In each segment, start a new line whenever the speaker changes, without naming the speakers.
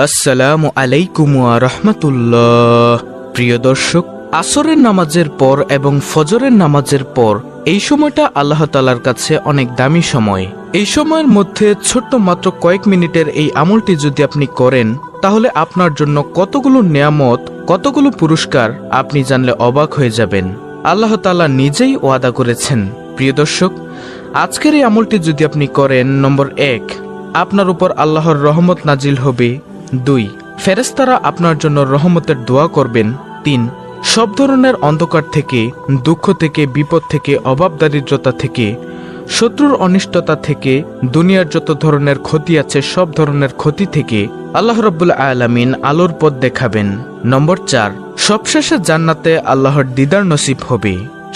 আসসালামু আলাইকুম ওয়া রাহমাতুল্লাহ। প্রিয় দর্শক, আসরের নামাজের পর এবং ফজরের নামাজের পর এই সময়টা আল্লাহ তাআলার কাছে অনেক দামি সময়। এই সময়ের মধ্যে ছোট্ট মাত্র কয়েক মিনিটের এই আমলটি যদি আপনি করেন, তাহলে আপনার জন্য কতগুলো নেয়ামত, কতগুলো পুরস্কার আপনি জানলে অবাক হয়ে যাবেন। আল্লাহ তাআলা নিজেই ওয়াদা করেছেন। প্রিয় দর্শক, আজকের এই আমলটি যদি আপনি করেন, নম্বর 1, আপনার উপর আল্লাহর রহমত নাজিল হবে। 2, ফেরেশতারা আপনার জন্য রহমতের দোয়া করবেন। 3, সব ধরনের অন্ধকার থেকে, দুঃখ থেকে, বিপদ থেকে, অভাব দারিদ্রতা থেকে, শত্রুর অনিষ্টতা থেকে, দুনিয়ার যত ধরনের ক্ষতি আছে সব ধরনের ক্ষতি থেকে আল্লাহ রাব্বুল আলামিন আলোর পথ দেখাবেন। নম্বর 4, সবশেষে জান্নাতে আল্লাহর দিদার নসিব হবে,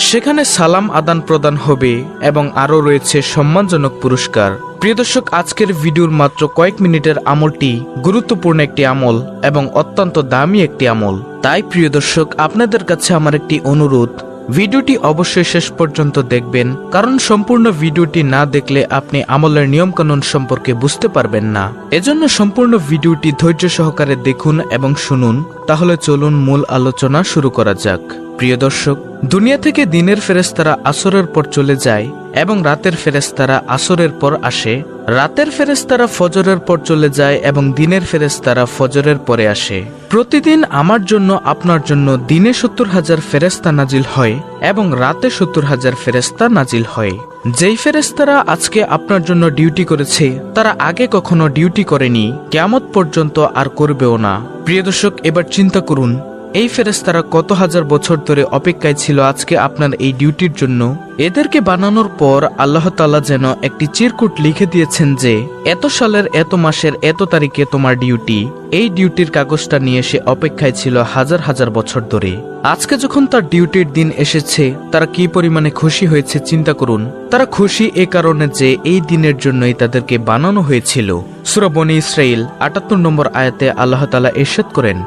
সেখানে সালাম আদান প্রদান হবে এবং আরও রয়েছে সম্মানজনক পুরস্কার। প্রিয় দর্শক, আজকের ভিডিওর মাত্র কয়েক মিনিটের আমলটি গুরুত্বপূর্ণ একটি আমল এবং অত্যন্ত দামি একটি আমল। তাই প্রিয় দর্শক, আপনাদের কাছে আমার একটি অনুরোধ, ভিডিওটি অবশ্যই শেষ পর্যন্ত দেখবেন, কারণ সম্পূর্ণ ভিডিওটি না দেখলে আপনি আমলের নিয়মকানুন সম্পর্কে বুঝতে পারবেন না। এজন্য সম্পূর্ণ ভিডিওটি ধৈর্য সহকারে দেখুন এবং শুনুন। তাহলে চলুন মূল আলোচনা শুরু করা যাক। প্রিয় দর্শক, দুনিয়া থেকে দিনের ফেরেশতারা আসরের পর চলে যায় এবং রাতের ফেরেশতারা আসরের পর আসে। রাতের ফেরেশতারা ফজরের পর চলে যায় এবং দিনের ফেরেশতারা ফজরের পরে আসে। প্রতিদিন আমার জন্য, আপনার জন্য দিনে 70,000 ফেরেশতা নাজিল হয় এবং রাতে 70,000 ফেরেশতা নাজিল হয়। যেই ফেরেশতারা আজকে আপনার জন্য ডিউটি করেছে, তারা আগে কখনো ডিউটি করেনি, কিয়ামত পর্যন্ত আর করবেও না। প্রিয় দর্শক, এবার চিন্তা করুন, এই ফেরেশতারা কত হাজার বছর ধরে অপেক্ষায় ছিল আজকে আপনার এই ডিউটির জন্য। এদেরকে বানানোর পর আল্লাহ তাআলা যেন একটি চিরকুট লিখে দিয়েছেন যে এত সালের এত মাসের এত তারিখে তোমার ডিউটি। এই ডিউটির কাগজটা নিয়ে সে অপেক্ষায় ছিল হাজার হাজার বছর ধরে। আজকে যখন তার ডিউটির দিন এসেছে, তারা কি পরিমাণে খুশি হয়েছে চিন্তা করুন। তারা খুশি এ কারণে যে এই দিনের জন্যই তাদেরকে বানানো হয়েছিল। সূরা বনী ইসরাঈল ৭৮ নম্বর আয়াতে আল্লাহ তাআলা ইরশাদ করেন,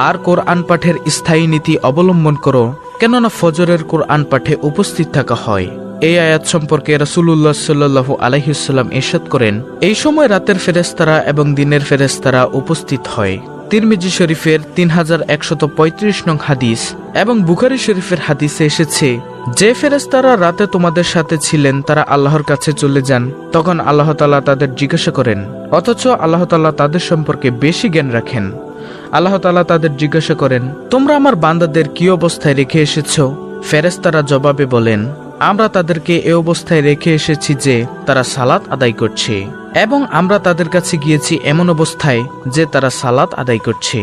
আর কোরআন পাঠের স্থায়ী নীতি অবলম্বন করো, কেননা ফজরের কোরআন পাঠে উপস্থিত থাকা হয়। এই আয়াত সম্পর্কে রাসূলুল্লাহ সাল্লাল্লাহু আলাইহি ওয়াসাল্লাম ইরশাদ করেন, এই সময় রাতের ফেরেশতারা এবং দিনের ফেরেশতারা উপস্থিত হয়। তিরমিজি শরীফের 3135 নং হাদিস এবং বুখারী শরীফের হাদিসে এসেছে, যে ফেরেশতারা রাতে তোমাদের সাথে ছিলেন তারা আল্লাহর কাছে চলে যান, তখন আল্লাহ তাআলা তাদের জিজ্ঞাসা করেন, অথচ আল্লাহ তাআলা তাদের সম্পর্কে বেশি জ্ঞান রাখেন। আল্লাহ তাআলা তাদের জিজ্ঞাসা করেন, তোমরা আমার বান্দাদের কি অবস্থায় রেখে এসেছো? ফেরেশতারা জবাবে বলেন, আমরা তাদেরকে এ অবস্থায় রেখে এসেছি যে তারা সালাত আদায় করছে, এবং আমরা তাদের কাছে গিয়েছি এমন অবস্থায় যে তারা সালাত আদায় করছে।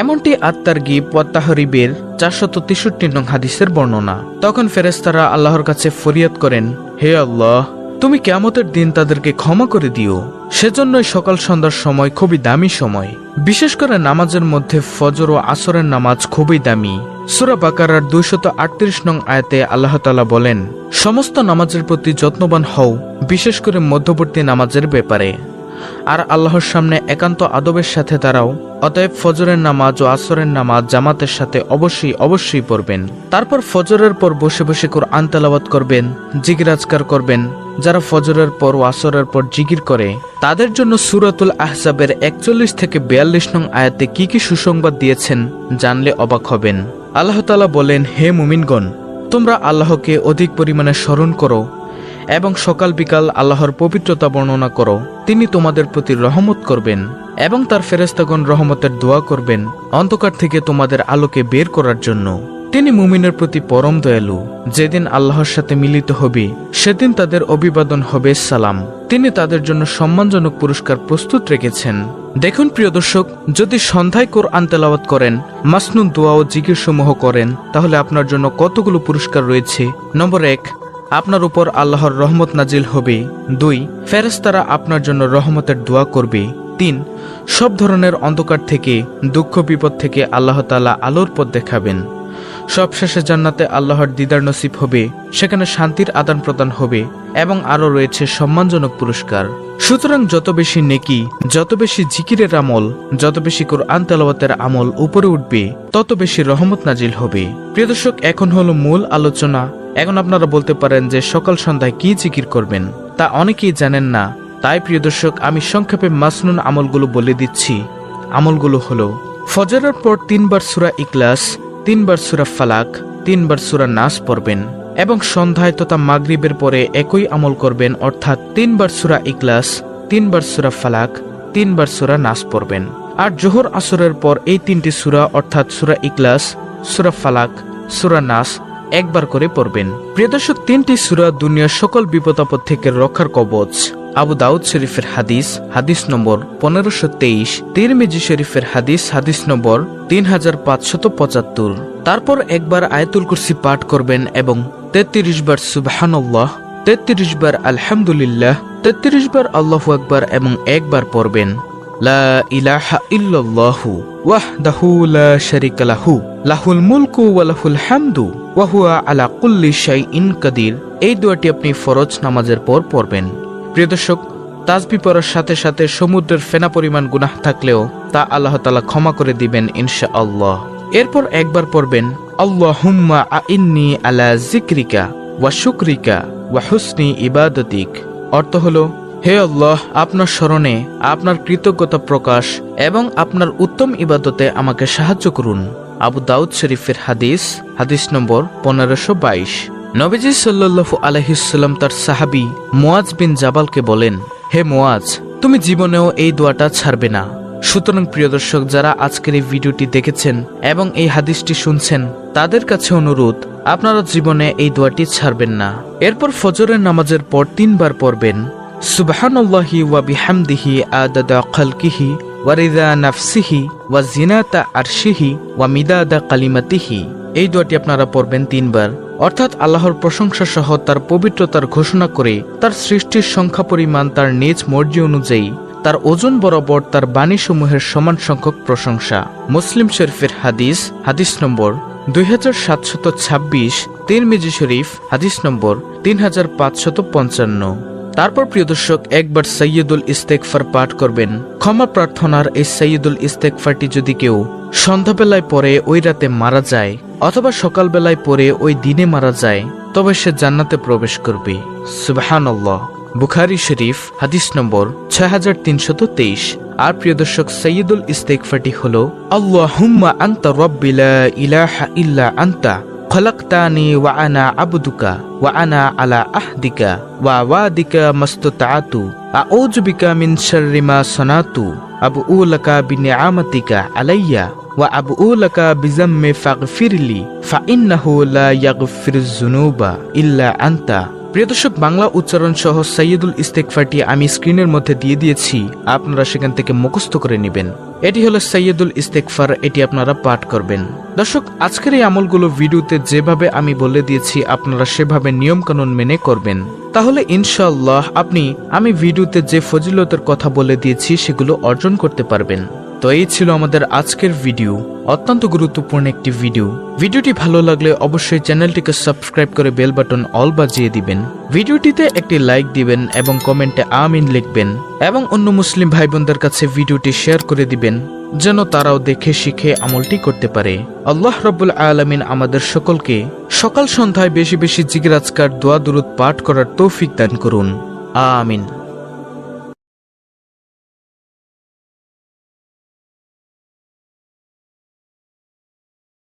এমনটি আত-তারগীব ওয়া তাহরিবের 463 নং হাদিসের বর্ণনা। তখন ফেরেশতারা আল্লাহর কাছে ফরিয়াদ করেন, হে আল্লাহ, তুমি কিয়ামতের দিন তাদেরকে ক্ষমা করে দিও। সেজন্যই সকাল সন্ধ্যার সময় খুবই দামি সময়। বিশেষ করে নামাজের মধ্যে ফজর ও আসরের নামাজ খুবই দামি। সূরা বাকারার 238 নং আয়াতে আল্লাহ তাআলা বলেন, সমস্ত নামাজের প্রতি যত্নবান হও, বিশেষ করে মধ্যবর্তী নামাজের ব্যাপারে, আর আল্লাহর সামনে একান্ত আদবের সাথে দাঁড়াও। অতএব ফজরের নামাজ ও আসরের নামাজ জামাতের সাথে অবশ্যই পড়বেন। তারপর ফজরের পর বসে বসে কোরআন তেলাওয়াত করবেন, জিকির আজকার করবেন। যারা ফজরের পর ও আসরের পর জিকির করে, তাদের জন্য সূরাতুল আহজাবের 41 থেকে 42 নং আয়াতে কি কি সুসংবাদ দিয়েছেন জানলে অবাক হবেন। আল্লাহ তাআলা বলেন, হে মুমিনগণ, তোমরা আল্লাহকে অধিক পরিমাণে স্মরণ করো এবং সকাল বিকাল আল্লাহর পবিত্রতা বর্ণনা করো। তিনি তোমাদের প্রতি রহমত করবেন এবং তার ফেরেশতাগণ রহমতের দোয়া করবেন অন্ধকার থেকে তোমাদের আলোকে বের করার জন্য। তিনি মুমিনের প্রতি পরম দয়ালু। যেদিন আল্লাহর সাথে মিলিত হবে, সেদিন তাদের অভিবাদন হবে সালাম। তিনি তাদের জন্য সম্মানজনক পুরস্কার প্রস্তুত রেখেছেন। দেখুন প্রিয় দর্শক, যদি সন্ধ্যায় কোরআন তেলাওয়াত করেন, মাসনুন দোয়া ও জিকির সমূহ করেন, তাহলে আপনার জন্য কতগুলো পুরস্কার রয়েছে। নম্বর 1, আপনার উপর আল্লাহর রহমত নাজিল হবে। 2, ফেরেশতারা আপনার জন্য রহমতের দোয়া করবে। 3, সব ধরনের অন্ধকার থেকে, দুঃখ বিপদ থেকে আল্লাহ তাআলা আলোর পথ দেখাবেন। সবশেষে জান্নাতে আল্লাহর দিদার নসিব হবে, সেখানে শান্তির আদান প্রদান হবে এবং আরও রয়েছে সম্মানজনক পুরস্কার। সুতরাং যত বেশি নেকি, যত বেশি জিকিরের আমল, যত বেশি কোরআন তেলাওয়াতের আমল উপরে উঠবে, তত বেশি রহমত নাজিল হবে। প্রিয় দর্শক, এখন হলো মূল আলোচনা। এখন আপনারা বলতে পারেন যে সকাল সন্ধ্যায় কি জিকির করবেন, তা অনেকেই জানেন না। তাই প্রিয় দর্শক, আমি সংক্ষেপে মাসনুন আমলগুলো বলে দিচ্ছি। আমলগুলো হলো ফজরের পর 3 বার সূরা ইখলাস, 3 বার সূরা ফালাক, 3 বার সূরা নাস পড়বেন এবং সন্ধ্যায় তথা মাগরিবের পরে একই আমল করবেন, অর্থাৎ 3 বার সূরা ইখলাস, 3 বার সূরা ফালাক, 3 বার সূরা নাস পড়বেন। আর জোহর আসরের পর এই 3টি সূরা অর্থাৎ সূরা ইখলাস, সূরা ফালাক, সূরা নাস একবার করে পড়বেন। প্রিয় দর্শক, 3টি সূরা দুনিয়ার সকল বিপদ আপদ থেকে রক্ষার কবচ। আবু দাউদ শরীফের হাদিস, হাদিস নম্বর 1523, তিরমিজি শরীফের হাদিস, হাদিস নম্বর 3575। তারপর একবার আয়াতুল কুরসি পাঠ করবেন এবং 33 বার সুবহানাল্লাহ, 33 বার আলহামদুলিল্লাহ, 33 বার আল্লাহু আকবার এবং একবার পড়বেন লা ইলাহা ইল্লাল্লাহু ওয়াহদাহু লা শারীকা লাহু লাহুল মুলকু ওয়া লাহুল হামদু ওয়া হুয়া আলা কুল্লি শাইইন কাদির। এই দোয়াটি আপনি ফরজ নামাজের পর পড়বেন। প্রিয় দর্শক, তাসবিহ পড়ার সাথে সাথে সমুদ্রের ফেনা পরিমাণ গুনাহ থাকলেও তা আল্লাহ তাআলা ক্ষমা করে দিবেন ইনশাআল্লাহ। এরপর একবার পড়বেন আল্লাহুম্মা আইন্নি আলা যিকরিকা ওয়া শুকরিকা ওয়া হুসনি ইবাদাতিক। অর্থ হলো, হে আল্লাহ, আপনার স্মরণে, আপনার কৃতজ্ঞতা প্রকাশ এবং আপনার উত্তম ইবাদতে আমাকে সাহায্য করুন। আবু দাউদ শরীফের হাদিস, হাদিস নম্বর 1522। নবীজি সাল্লাল্লাহু আলাইহি ওয়াসাল্লাম তার সাহাবী মুয়াজ বিন জাবালকে বলেন, হে মুয়াজ, তুমি জীবনেও এই দোয়াটা ছাড়বে না। সুতরাং প্রিয় দর্শক, যারা আজকের এই ভিডিওটি দেখেছেন এবং এই হাদিসটি শুনছেন, তাদের কাছে অনুরোধ, আপনারা জীবনে এই দোয়াটি ছাড়বেন না। এরপর ফজরের নামাজের পর 3 বার পড়বেন সুবহানাল্লাহি ওয়া বিহামদিহি আদাদা খালকিহি ওয়া রিদা নাফসিহি ওয়া জিনাতা আরশিহি ওয়া মিদাদা কালিমাতিহি। এই দোয়াটি আপনারা পড়বেন 3 বার, অর্থাৎ আল্লাহর প্রশংসা সহ তার পবিত্রতার ঘোষণা করে তার সৃষ্টির সংখ্যা পরিমাণ, তার নিজ মর্জি অনুযায়ী, তার ওজন বরাবর তার বাণীসমূহের সমান সংখ্যক প্রশংসা। মুসলিম শরীফের হাদিস, হাদিস নম্বর 2726, তিরমিজি শরীফ, হাদিস নম্বর 3555। তারপর প্রিয় দর্শক, একবার সাইয়্যিদুল ইস্তেগফার পাঠ করবেন। ক্ষমা প্রার্থনার এই সাইয়্যিদুল ইস্তেগফারটি যদি কেউ সন্ধ্যাবেলায় পড়ে ওই রাতে মারা যায় অথবা সকালবেলায় পড়ে ওই দিনে মারা যায়, তবে সে জান্নাতে প্রবেশ করবে। সুবহানাল্লাহ। বুখারী শরীফ, হাদিস নম্বর 6323। আর প্রিয় দর্শক, সাইয়্যিদুল ইস্তেগফারটি হলো আল্লাহুম্মা আনতা রাব্বি লা ইলাহা ইল্লা আনতা খলাকতানি ওয়া আনা আবদুকা ওয়া আনা আলা আহদিকা ওয়া ওয়াদিকা মাসতাতু আউযু বিকা মিন শাররি মা সানাতু আবউ লাকা বিনিআমাতিকা আলাইয়া ওয়া আবউ লাকা বিযাম্মি ফাগফিরলি ফাইন্নাহু লা ইয়াগফিরুয যুনুবা ইল্লা আনতা। প্রিয় দর্শক, বাংলা উচ্চারণ সহ সাইয়্যিদুল ইস্তেগফারটি আমি স্ক্রিনের মধ্যে দিয়ে দিয়েছি, আপনারা সেখান থেকে মুখস্থ করে নেবেন। এটি হলো সাইয়্যিদুল ইস্তেগফার, এটি আপনারা পাঠ করবেন। দর্শক, আজকের এই আমলগুলো ভিডিওতে যেভাবে আমি বলে দিয়েছি আপনারা সেভাবে নিয়ম কানুন মেনে করবেন, তাহলে ইনশাআল্লাহ আপনি আমি ভিডিওতে যে ফজিলতের কথা বলে দিয়েছি সেগুলো অর্জন করতে পারবেন। তো এই ছিল আমাদের আজকের ভিডিও, অত্যন্ত গুরুত্বপূর্ণ একটি ভিডিও। ভিডিওটি ভালো লাগলে অবশ্যই চ্যানেলটিকে সাবস্ক্রাইব করে বেল বাটন অল বাজিয়ে দিবেন। ভিডিওটিতে একটি লাইক দিবেন এবং কমেন্টে আমিন লিখবেন এবং অন্য মুসলিম ভাই বোনদের কাছে ভিডিওটি শেয়ার করে দিবেন, যেন তারাও দেখে শিখে আমলটি করতে পারে। আল্লাহ রাব্বুল আলামিন আমাদের সকলকে সকাল সন্ধ্যায় বেশি বেশি জিকির আজকার দোয়া দুরূদ পাঠ করার তৌফিক দান করুন। আমিন।